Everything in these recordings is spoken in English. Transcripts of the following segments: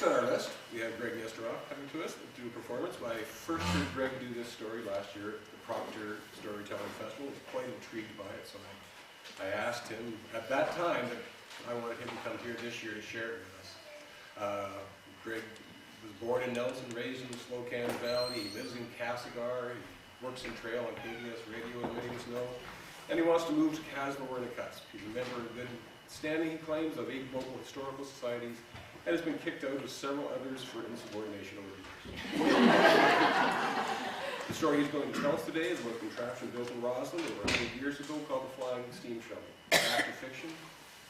Next on our list, we have Greg Nesteroff coming to us to do a performance. I first heard Greg do this story last year at the Proctor Storytelling Festival. I was quite intrigued by it, so I asked him at that time that I wanted him to come here this year to share it with us. Greg was born in Nelson, raised in the Slocan Valley. He lives in Castlegar. He works in trail on KBS radio, as many of us know. And he wants to move to Castlewernecusp. He's a member of good standing, he claims, of 8 local historical societies, and has been kicked out of several others for insubordination over the years. The story he's going to tell us today is about a contraption built in Rossland over 100 years ago called the Flying Steamshovel. Fact or fiction?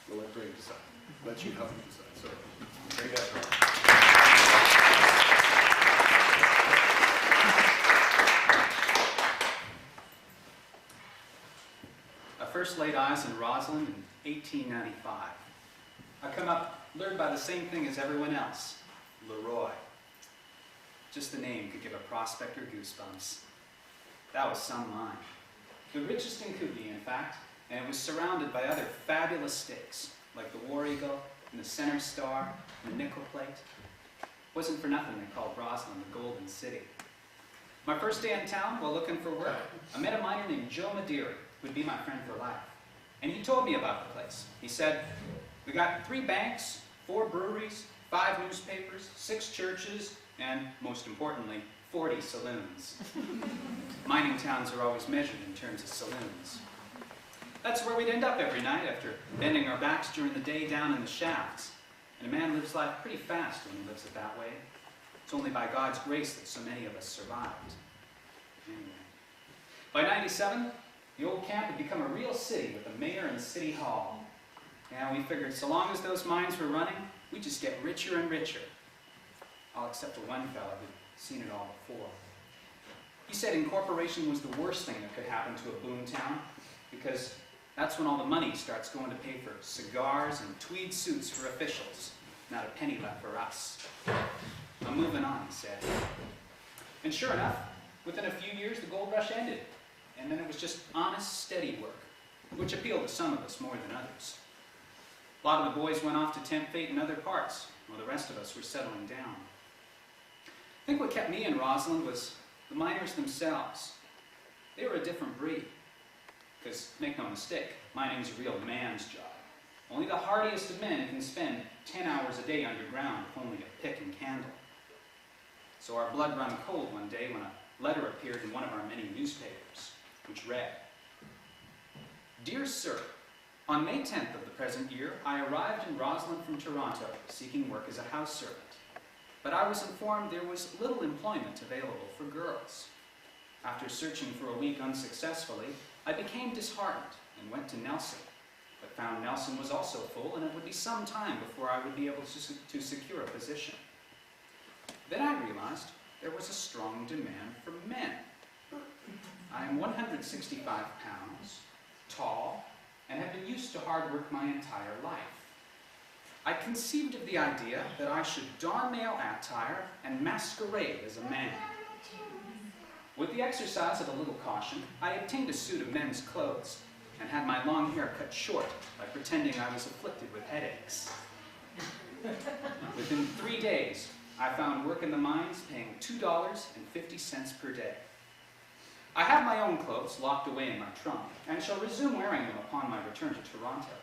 We'll let Greg decide. Let you help him decide. So, Greg Nesteroff. I first laid eyes on Rossland in 1895. I come up lured by the same thing as everyone else, Leroy. Just the name could give a prospector goosebumps. That was some mine. The richest in Coogee, in fact, and it was surrounded by other fabulous stakes, like the War Eagle and the Center Star and the Nickel Plate. Wasn't for nothing they called Rossland the Golden City. My first day in town, while looking for work, I met a miner named Joe Madeira, who'd be my friend for life. And he told me about the place. He said, "We got 3 banks, 4 breweries, 5 newspapers, 6 churches, and, most importantly, 40 saloons." Mining towns are always measured in terms of saloons. That's where we'd end up every night after bending our backs during the day down in the shafts. And a man lives life pretty fast when he lives it that way. It's only by God's grace that so many of us survived. Anyway. By '97, the old camp had become a real city with a mayor and city hall. And we figured so long as those mines were running, we'd just get richer and richer. All except for one fella who'd seen it all before. He said incorporation was the worst thing that could happen to a boom town, because that's when all the money starts going to pay for cigars and tweed suits for officials. Not a penny left for us. I'm moving on, he said. And sure enough, within a few years, the gold rush ended. And then it was just honest, steady work, which appealed to some of us more than others. A lot of the boys went off to tempt fate in other parts, while the rest of us were settling down. I think what kept me in Rossland was the miners themselves. They were a different breed. Because, make no mistake, mining's a real man's job. Only the hardiest of men can spend 10 hours a day underground with only a pick and candle. So our blood ran cold one day when a letter appeared in one of our many newspapers, which read, "Dear Sir, on May 10th of the present year, I arrived in Rossland from Toronto, seeking work as a house servant. But I was informed there was little employment available for girls. After searching for a week unsuccessfully, I became disheartened and went to Nelson, but found Nelson was also full and it would be some time before I would be able to secure a position. Then I realized there was a strong demand for men. I am 165 pounds, tall, and have been used to hard work my entire life. I conceived of the idea that I should don male attire and masquerade as a man. With the exercise of a little caution, I obtained a suit of men's clothes and had my long hair cut short by pretending I was afflicted with headaches. Within 3 days, I found work in the mines paying $2.50 per day. I have my own clothes locked away in my trunk and shall resume wearing them upon my return to Toronto.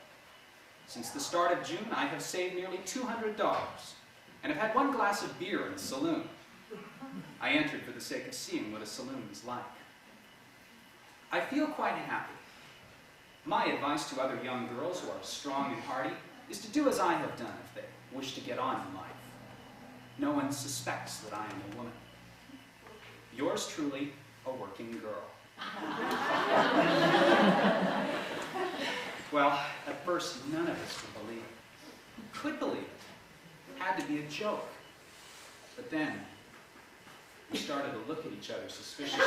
Since the start of June, I have saved nearly $200 and have had 1 glass of beer in the saloon. I entered for the sake of seeing what a saloon is like. I feel quite happy. My advice to other young girls who are strong and hardy is to do as I have done if they wish to get on in life. No one suspects that I am a woman. Yours truly, a working girl." Well, at first, none of us would believe it. Could believe it. It had to be a joke. But then, we started to look at each other suspiciously.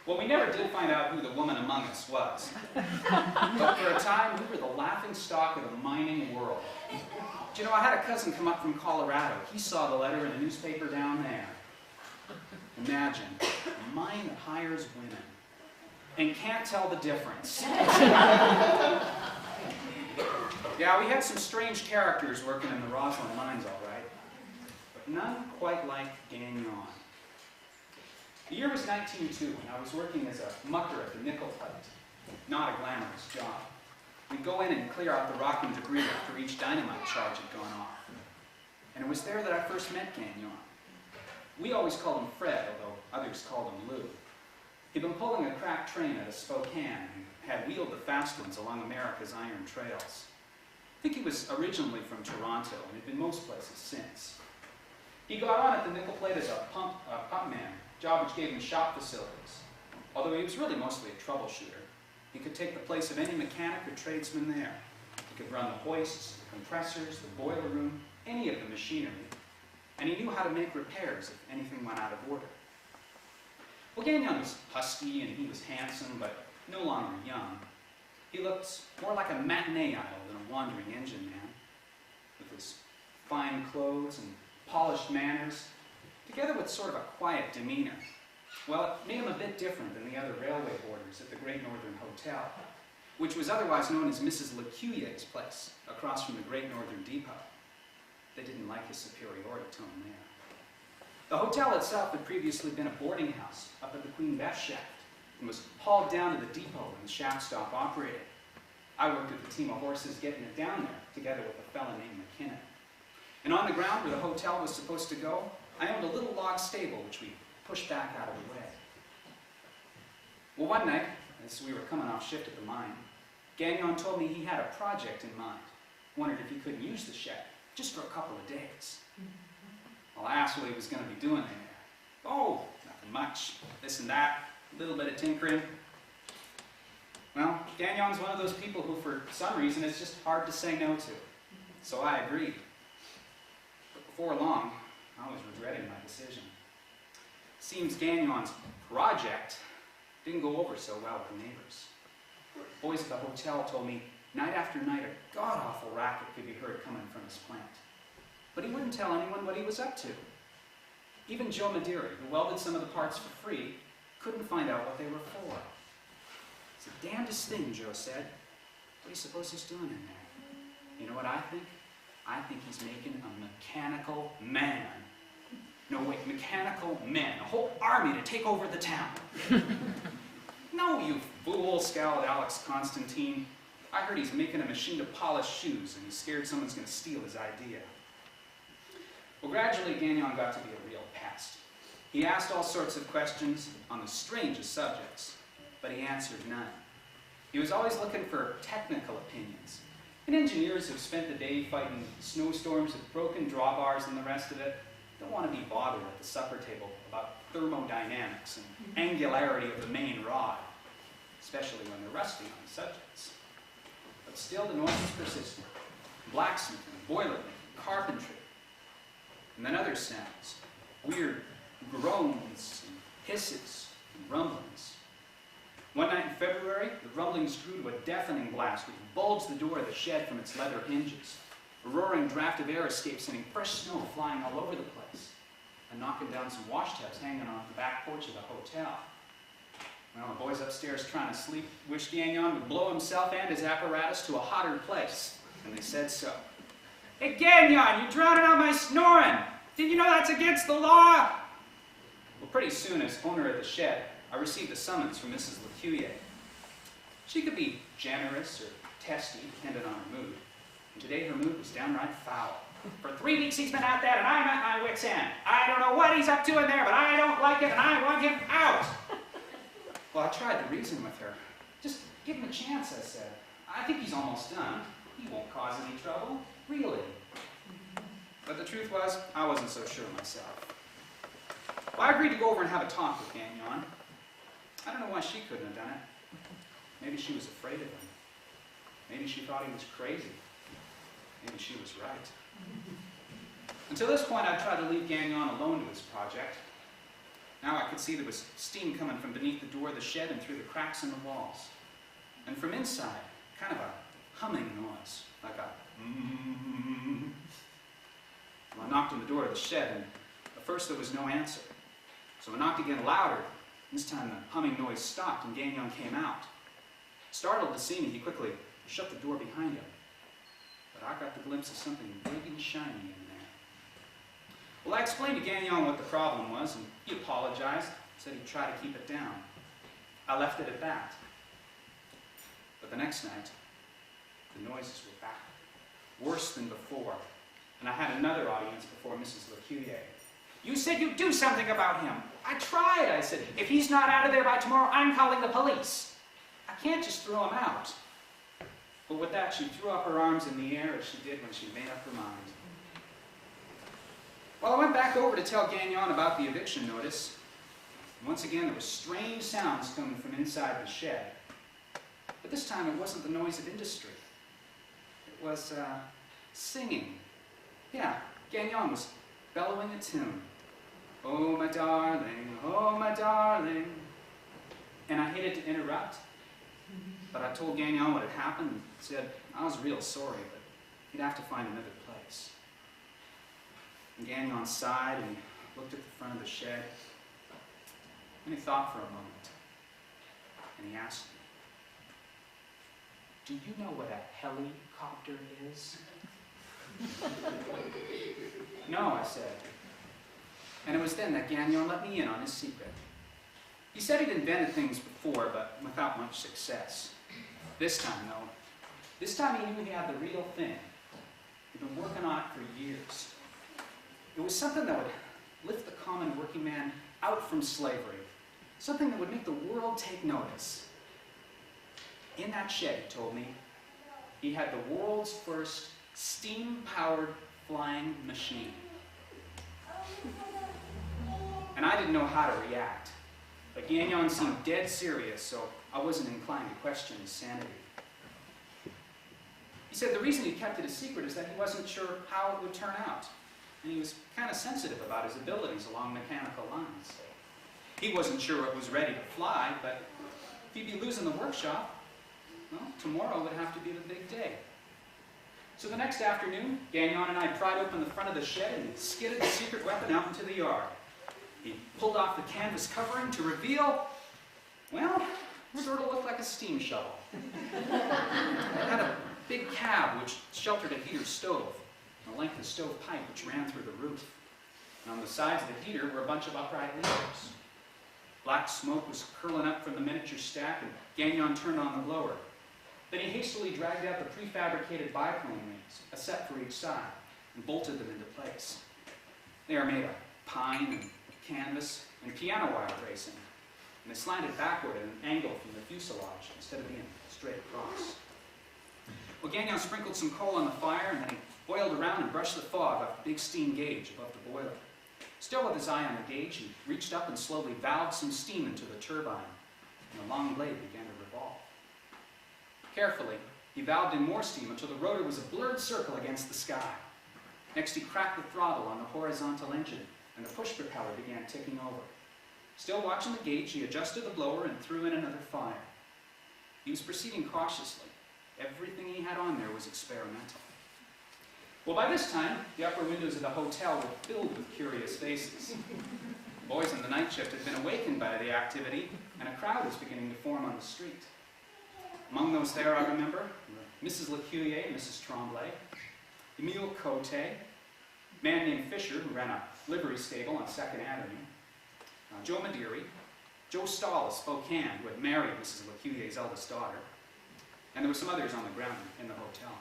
Well, we never did find out who the woman among us was. But for a time, we were the laughing stock of the mining world. Do you know, I had a cousin come up from Colorado. He saw the letter in a newspaper down there. Imagine, a mine that hires women. and can't tell the difference. Yeah, we had some strange characters working in the Rossland mines, all right, but none quite like Gagnon. The year was 1902, and I was working as a mucker at the nickel plate. Not a glamorous job. We'd go in and clear out the rock and debris after each dynamite charge had gone off. And it was there that I first met Gagnon. We always called him Fred, although others called him Lou. He'd been pulling a cracked train out of Spokane and had wheeled the fast ones along America's iron trails. I think he was originally from Toronto and had been most places since. He got on at the nickel plate as a pump man, job which gave him shop facilities. Although he was really mostly a troubleshooter, he could take the place of any mechanic or tradesman there. He could run the hoists, the compressors, the boiler room, any of the machinery, and he knew how to make repairs if anything went out of order. Well, Gagnon was husky and he was handsome, but no longer young. He looked more like a matinee idol than a wandering engine man, with his fine clothes and polished manners, together with sort of a quiet demeanor. Well, it made him a bit different than the other railway boarders at the Great Northern Hotel, which was otherwise known as Mrs. Lecuyer's place, across from the Great Northern Depot. They didn't like his superiority tone there. The hotel itself had previously been a boarding house up at the Queen Bess shaft and was hauled down to the depot when the shaft stopped operating. I worked with a team of horses getting it down there, together with a fellow named McKinnon. And on the ground where the hotel was supposed to go, I owned a little log stable which we pushed back out of the way. Well, one night, as we were coming off shift at the mine, Gagnon told me he had a project in mind. Wondered if he couldn't use the shed, just for a couple of days. Well, I asked what he was going to be doing in there. Oh, nothing much. This and that, a little bit of tinkering. Well, Gagnon's one of those people who, for some reason, it's just hard to say no to. So I agreed. But before long, I was regretting my decision. Seems Gagnon's project didn't go over so well with the neighbors. The boys at the hotel told me night after night a god-awful racket could be heard coming from his plant. But he wouldn't tell anyone what he was up to. Even Joe Madeira, who welded some of the parts for free, couldn't find out what they were for. It's the damnedest thing, Joe said. What do you suppose he's doing in there? You know what I think? I think he's making a mechanical man. No, wait, mechanical men. A whole army to take over the town. No, you fool, scowled Alex Constantine. I heard he's making a machine to polish shoes, and he's scared someone's going to steal his idea. Well, gradually, Gagnon got to be a real pest. He asked all sorts of questions on the strangest subjects, but he answered none. He was always looking for technical opinions. And engineers who've spent the day fighting snowstorms with broken drawbars and the rest of it don't want to be bothered at the supper table about thermodynamics and angularity of the main rod, especially when they're rusty on the subjects. But still, the noises persisted. Blacksmithing, boilermaking, carpentry, and then other sounds, weird groans and hisses and rumblings. One night in February, the rumblings grew to a deafening blast which bulged the door of the shed from its leather hinges. A roaring draft of air escaped, sending fresh snow flying all over the place, and knocking down some wash tubs hanging off the back porch of the hotel. Well, the boys upstairs trying to sleep wished Gagnon would blow himself and his apparatus to a hotter place, and they said so. Hey, Gagnon, you're drowning out my snoring! Did you know that's against the law? Well, pretty soon, as owner of the shed, I received a summons from Mrs. Lecuyer. She could be generous or testy, depending on her mood. And today her mood was downright foul. For 3 weeks he's been out there and I'm at my wit's end. I don't know what he's up to in there, but I don't like it and I want him out. Well, I tried to reason with her. Just give him a chance, I said. I think he's almost done. He won't cause any trouble, really. But the truth was, I wasn't so sure myself. Well, I agreed to go over and have a talk with Gagnon. I don't know why she couldn't have done it. Maybe she was afraid of him. Maybe she thought he was crazy. Maybe she was right. Until this point, I tried to leave Gagnon alone to his project. Now I could see there was steam coming from beneath the door of the shed and through the cracks in the walls. And from inside, kind of a humming noise, like a Well, I knocked on the door of the shed, and at first there was no answer. So I knocked again louder, This time the humming noise stopped and Gagnon came out. Startled to see me, he quickly shut the door behind him. But I got the glimpse of something big and shiny in there. Well, I explained to Gagnon what the problem was, and he apologized, said he'd try to keep it down. I left it at that. But the next night, the noises were back, worse than before, and I had another audience before Mrs. Lecuyer. You said you'd do something about him. I tried, I said. If he's not out of there by tomorrow, I'm calling the police. I can't just throw him out. But with that, she threw up her arms in the air as she did when she made up her mind. Well, I went back over to tell Gagnon about the eviction notice. And once again, there were strange sounds coming from inside the shed. But this time, it wasn't the noise of industry. It was, singing. Yeah, Gagnon was bellowing a tune. Oh, my darling, oh, my darling. And I hated to interrupt, but I told Gagnon what had happened and said I was real sorry, but he'd have to find another place. And Gagnon sighed and looked at the front of the shed, and he thought for a moment, and he asked me, "Do you know what a helicopter is?" "No," I said. And it was then that Gagnon let me in on his secret. He said he'd invented things before, but without much success. This time, though, he knew he had the real thing. He'd been working on it for years. It was something that would lift the common working man out from slavery, something that would make the world take notice. In that shed, he told me, he had the world's first steam-powered flying machine. And I didn't know how to react. But Gagnon seemed dead serious, so I wasn't inclined to question his sanity. He said the reason he kept it a secret is that he wasn't sure how it would turn out. And he was kind of sensitive about his abilities along mechanical lines. He wasn't sure it was ready to fly, but if he'd be losing the workshop, well, tomorrow would have to be the big day. So the next afternoon, Gagnon and I pried open the front of the shed and skidded the secret weapon out into the yard. He pulled off the canvas covering to reveal, well, it sort of looked like a steam shovel. It had a big cab which sheltered a heater stove, and a length of stove pipe which ran through the roof. And on the sides of the heater were a bunch of upright levers. Black smoke was curling up from the miniature stack, and Gagnon turned on the blower. Then he hastily dragged out the prefabricated biplane wings, a set for each side, and bolted them into place. They are made of pine and canvas and piano wire bracing, and they slanted backward at an angle from the fuselage instead of being straight across. Well, Gagnon sprinkled some coal on the fire, and then he boiled around and brushed the fog off the big steam gauge above the boiler. Still with his eye on the gauge, he reached up and slowly valved some steam into the turbine, and the long blade began to revolve. Carefully, he valved in more steam until the rotor was a blurred circle against the sky. Next, he cracked the throttle on the horizontal engine, and the push propeller began ticking over. Still watching the gauge, he adjusted the blower and threw in another fire. He was proceeding cautiously. Everything he had on there was experimental. Well, by this time, the upper windows of the hotel were filled with curious faces. The boys in the night shift had been awakened by the activity, and a crowd was beginning to form on the street. Among those there, I remember, were Mrs. Lecuyer, Mrs. Tremblay, Emile Cote, a man named Fisher, who ran a livery stable on 2nd Avenue, Joe Madeiri, Joe Stahl of Spokane, who had married Mrs. Lecuyer's eldest daughter, and there were some others on the ground in the hotel.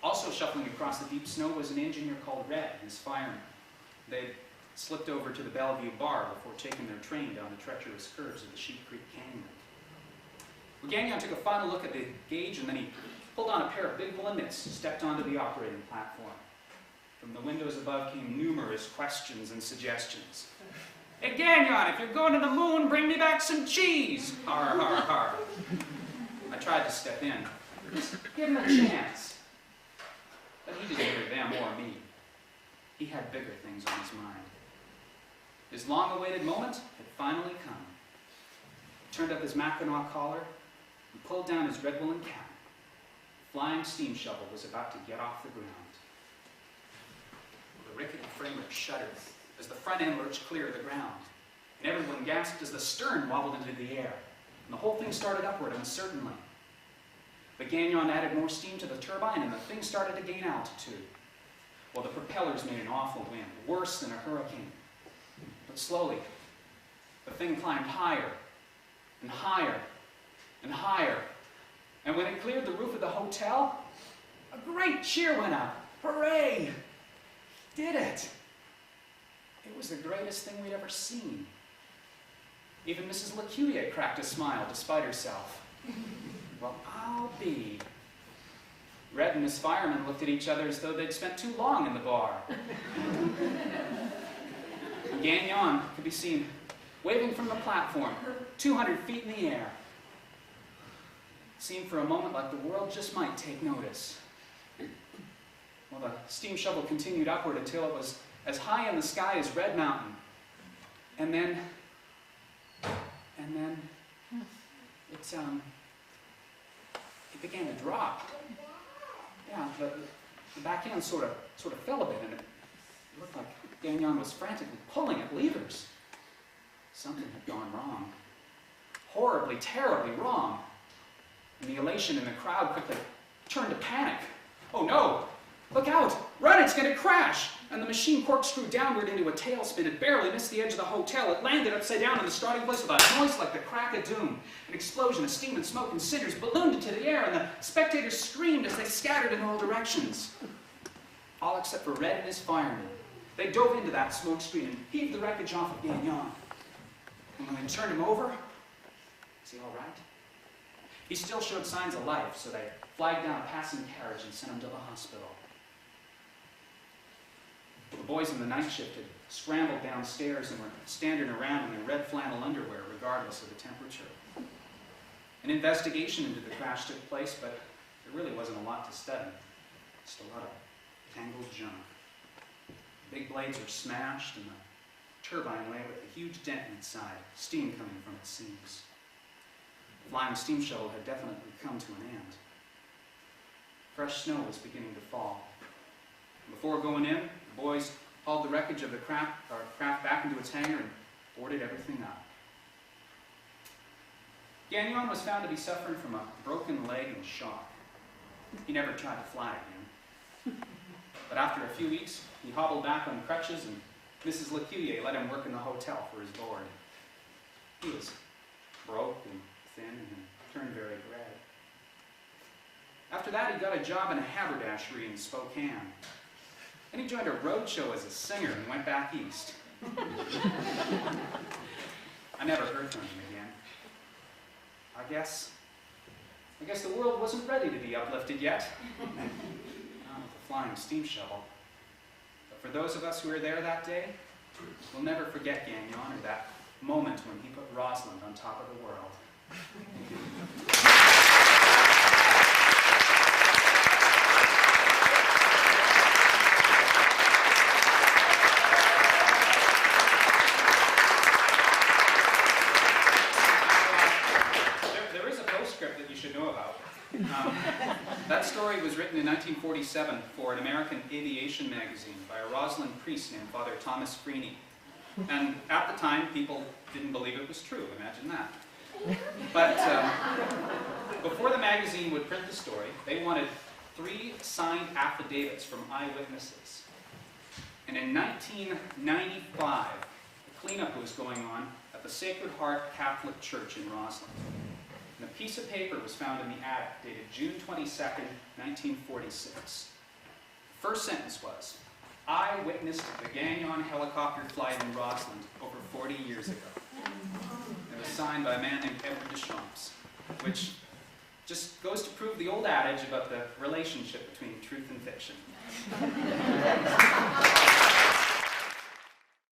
Also shuffling across the deep snow was an engineer called Red and his fireman. They slipped over to the Bellevue bar before taking their train down the treacherous curves of the Sheep Creek Canyon. Well, Gagnon took a final look at the gauge, and then he pulled on a pair of big woolen mitts and stepped onto the operating platform. From the windows above came numerous questions and suggestions. "Hey, Gagnon, if you're going to the moon, bring me back some cheese! Har, har, har." I tried to step in. Just give him a chance. But he didn't hear them or me. He had bigger things on his mind. His long-awaited moment had finally come. He turned up his Mackinac collar and pulled down his red woolen cap. The Flying Steamshovel was about to get off the ground. The rickety framework shuddered as the front end lurched clear of the ground. and everyone gasped as the stern wobbled into the air, and the whole thing started upward uncertainly. But Gagnon added more steam to the turbine, and the thing started to gain altitude. Well, the propellers made an awful wind, worse than a hurricane. But slowly, the thing climbed higher and higher and higher. And when it cleared the roof of the hotel, a great cheer went up. Hooray! Did it! It was the greatest thing we'd ever seen. Even Mrs. Lecuyer cracked a smile despite herself. Well, I'll be. Red and his firemen looked at each other as though they'd spent too long in the bar. Gagnon could be seen waving from the platform, 200 feet in the air. It seemed for a moment like the world just might take notice. Well, the steam shovel continued upward until it was as high in the sky as Red Mountain. And then it began to drop. Yeah, the back end sort of fell a bit, and it looked like Gagnon was frantically pulling at levers. Something had gone wrong. Horribly, terribly wrong. And the elation in the crowd quickly turned to panic. Oh no! Look out! Run, it's going to crash! And the machine corkscrewed downward into a tailspin. It barely missed the edge of the hotel. It landed upside down in the starting place with a noise like the crack of doom. An explosion of steam and smoke and cinders ballooned into the air, and the spectators screamed as they scattered in all directions. All except for Red and his firemen. They dove into that smoke screen and heaved the wreckage off of Gagnon. And when they turned him over, is he all right? He still showed signs of life, so they flagged down a passing carriage and sent him to the hospital. The boys in the night shift had scrambled downstairs and were standing around in their red flannel underwear, regardless of the temperature. An investigation into the crash took place, but there really wasn't a lot to study. Just a lot of tangled junk. Big blades were smashed, and the turbine lay with a huge dent inside, steam coming from its seams. The Flying Steamshovel had definitely come to an end. Fresh snow was beginning to fall. Before going in, the boys hauled the wreckage of the craft back into its hangar and boarded everything up. Gagnon was found to be suffering from a broken leg and shock. He never tried to fly again. But after a few weeks, he hobbled back on crutches, and Mrs. Lecuyer let him work in the hotel for his board. He was broke and thin and turned very red. After that, he got a job in a haberdashery in Spokane. And he joined a roadshow as a singer and went back east. I never heard from him again. I guess the world wasn't ready to be uplifted yet. Not with the Flying Steamshovel. But for those of us who were there that day, we'll never forget Gagnon or that moment when he put Rossland on top of the world. There is a postscript that you should know about. That story was written in 1947 for an American aviation magazine by a Rossland priest named Father Thomas Freeney. And at the time, people didn't believe it was true. Imagine that. But before the magazine would print the story, they wanted 3 signed affidavits from eyewitnesses. And in 1995, a cleanup was going on at the Sacred Heart Catholic Church in Rossland. And a piece of paper was found in the attic dated June 22nd, 1946. The first sentence was, "I witnessed the Gagnon helicopter flight in Rossland over 40 years ago." It was signed by a man named Edward Deschamps, which just goes to prove the old adage about the relationship between truth and fiction.